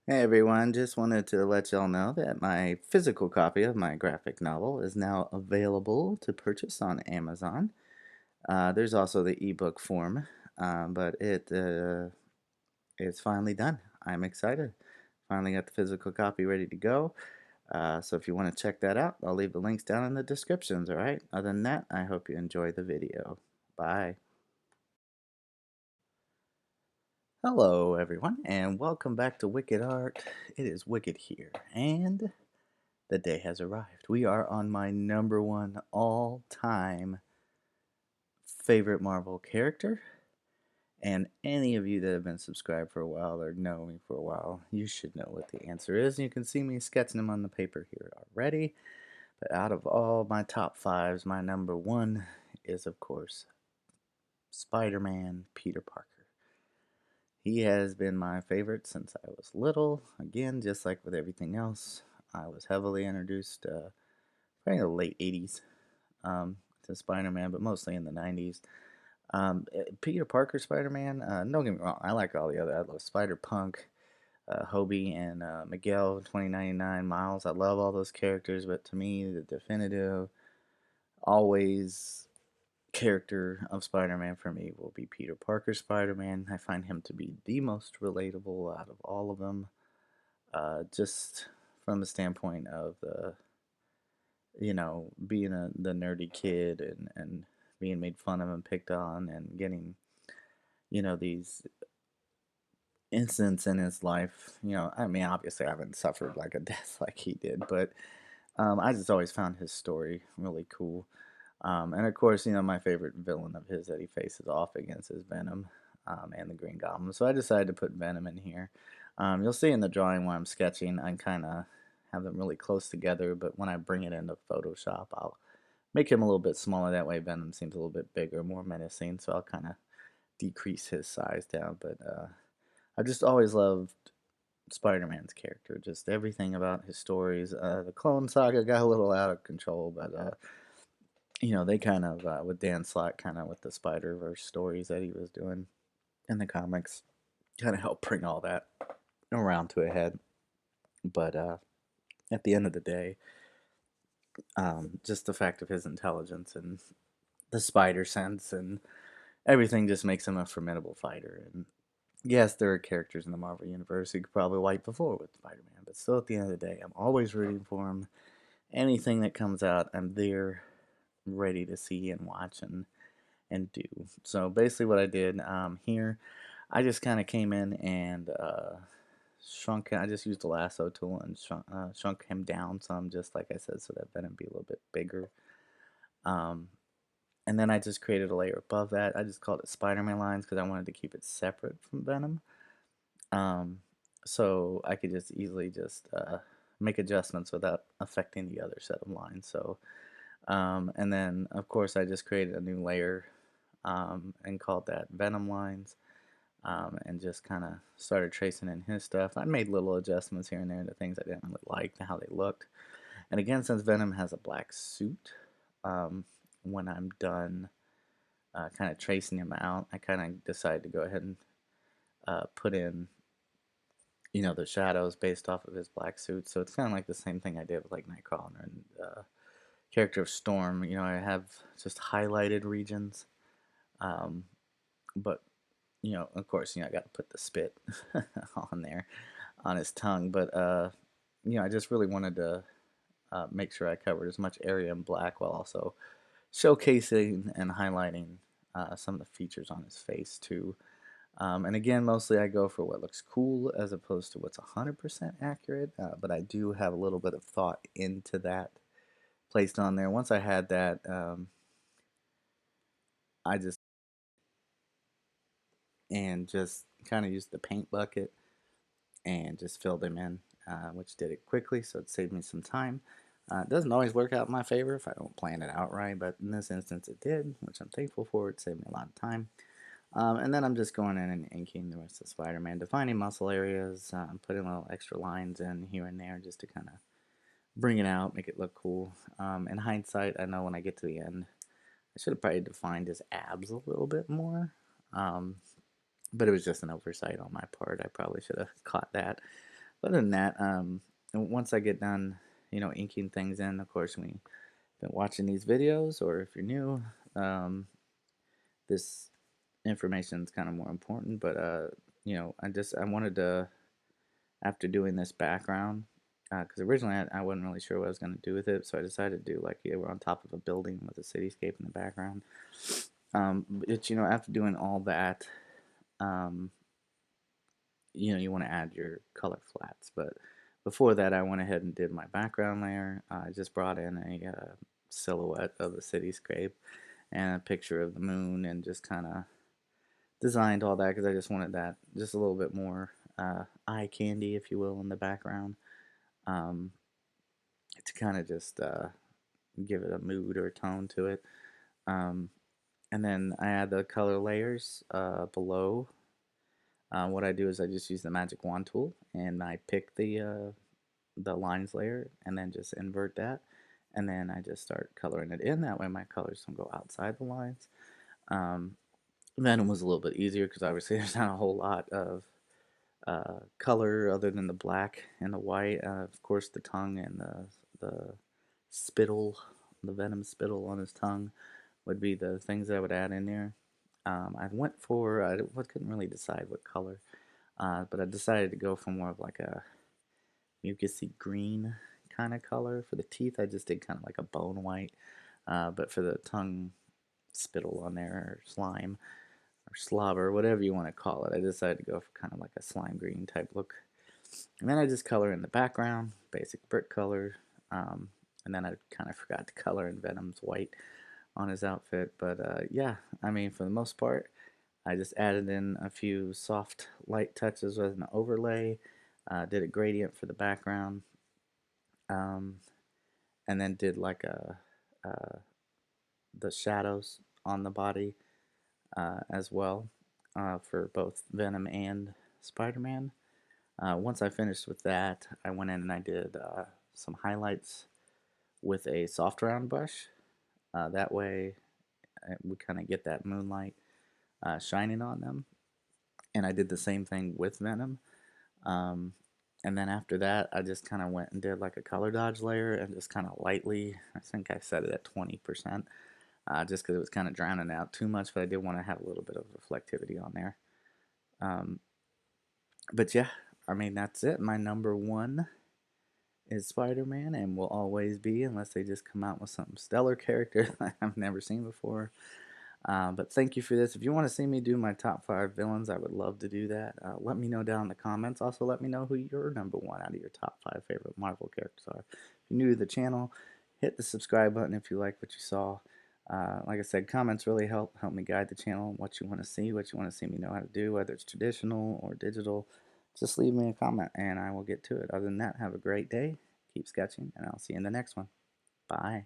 Hey everyone, just wanted to let y'all know that my physical copy of my graphic novel is now available to purchase on Amazon. There's also the ebook form, but it's finally done. I'm excited. Finally got the physical copy ready to go. So if you want to check that out, I'll leave the links down in the descriptions, alright? Other than that, I hope you enjoy the video. Bye. Hello everyone, and welcome back to Wicked Art. It is Wicked here, and the day has arrived. We are on my number one all-time favorite Marvel character. And any of you that have been subscribed for a while or know me for a while, you should know what the answer is. You can see me sketching them on the paper here already. But out of all my top fives, my number one is, of course, Spider-Man Peter Parker. He has been my favorite since I was little. Again, just like with everything else, I was heavily introduced probably in the late 80s to Spider-Man, but mostly in the 90s. Peter Parker Spider-Man, don't get me wrong, I like all the other. I love Spider-Punk, Hobie, and Miguel 2099, Miles. I love all those characters, but to me, the definitive, always character of Spider-Man for me will be Peter Parker Spider-Man. I find him to be the most relatable out of all of them, just from the standpoint of being the nerdy kid and being made fun of and picked on and getting, these incidents in his life. I mean, obviously, I haven't suffered like a death like he did, but I just always found his story really cool. And of course, my favorite villain of his that he faces off against is Venom and the Green Goblin. So I decided to put Venom in here. You'll see in the drawing while I'm sketching, I kind of have them really close together, but when I bring it into Photoshop, I'll make him a little bit smaller. That way, Venom seems a little bit bigger, more menacing. So I'll kind of decrease his size down. But I just always loved Spider-Man's character. Just everything about his stories. The Clone Saga got a little out of control, but they kind of with Dan Slott, kind of with the Spider-Verse stories that he was doing in the comics, kind of helped bring all that around to a head. But at the end of the day, just the fact of his intelligence and the spider sense and everything just makes him a formidable fighter. And yes, there are characters in the Marvel Universe who could probably wipe the floor with Spider-Man, but still, at the end of the day, I'm always rooting for him. Anything that comes out, I'm there, ready to see and watch and do. So basically, what I did here, I just kind of came in and shrunk. I just used the lasso tool and shrunk him down some, just like I said, so that Venom be a little bit bigger. Um, and then I just created a layer above that. I just called it Spider-Man lines because I wanted to keep it separate from Venom. Um, so I could just easily just make adjustments without affecting the other set of lines. So, and then of course I just created a new layer and called that Venom lines. And just kind of started tracing in his stuff. I made little adjustments here and there to things I didn't really like, to how they looked. And again, since Venom has a black suit, um, when I'm done kind of tracing him out, I kind of decided to go ahead and put in, the shadows based off of his black suit. So it's kind of like the same thing I did with like Nightcrawler and character of Storm. I have just highlighted regions, um, but of course, I got to put the spit on there, on his tongue. But I just really wanted to make sure I covered as much area in black while also showcasing and highlighting some of the features on his face too. And again, mostly I go for what looks cool as opposed to what's 100% accurate. But I do have a little bit of thought into that placed on there. Once I had that, I just kind of used the paint bucket and just filled them in, which did it quickly, so it saved me some time. It doesn't always work out in my favor if I don't plan it out right, but in this instance it did, which I'm thankful for. It saved me a lot of time. And then I'm just going in and inking the rest of Spider-Man, defining muscle areas, putting little extra lines in here and there just to kind of bring it out, make it look cool. In hindsight, I know when I get to the end, I should have probably defined his abs a little bit more. Um, but it was just an oversight on my part. I probably should have caught that. Other than that, once I get done, inking things in, of course, when you've been watching these videos, or if you're new, this information is kind of more important. But I wanted to, after doing this background, because originally I wasn't really sure what I was going to do with it, so I decided to do like we're on top of a building with a cityscape in the background. After doing all that, um, you want to add your color flats. But before that, I went ahead and did my background layer. I just brought in a silhouette of the cityscape and a picture of the moon, and just kind of designed all that because I just wanted that just a little bit more eye candy, if you will, in the background, um, to kind of just give it a mood or tone to it. Um, and then I add the color layers below. What I do is I just use the magic wand tool and I pick the lines layer and then just invert that, and then I just start coloring it in. That way my colors don't go outside the lines. Um, Venom was a little bit easier because obviously there's not a whole lot of color other than the black and the white. Of course, the tongue and the spittle, the venom spittle on his tongue would be the things that I would add in there. I went for I couldn't really decide what color, but I decided to go for more of like a mucusy green kind of color. For the teeth, I just did kind of like a bone white, but for the tongue spittle on there, or slime, or slobber, whatever you want to call it, I decided to go for kind of like a slime green type look. And then I just color in the background, basic brick color. Um, and then I kind of forgot to color in Venom's white on his outfit. But yeah, I mean, for the most part, I just added in a few soft light touches with an overlay, did a gradient for the background, um, and then did like the shadows on the body as well, for both Venom and Spider-Man. Once I finished with that, I went in and I did some highlights with a soft round brush. That way, we kind of get that moonlight shining on them. And I did the same thing with Venom. Um, and then after that, I just kind of went and did like a color dodge layer and just kind of lightly, I think I set it at 20%, just because it was kind of drowning out too much, but I did want to have a little bit of reflectivity on there. Um, but yeah, I mean, that's it. My number one is Spider-Man and will always be, unless they just come out with some stellar character I've never seen before. But thank you for this. If you want to see me do my top 5 villains, I would love to do that. Let me know down in the comments. Also, let me know who your number one out of your top 5 favorite Marvel characters are. If you're new to the channel, hit the subscribe button if you like what you saw. Like I said, comments really help me guide the channel, what you want to see, what you want to see me know how to do, whether it's traditional or digital. Just leave me a comment and I will get to it. Other than that, have a great day, keep sketching, and I'll see you in the next one. Bye.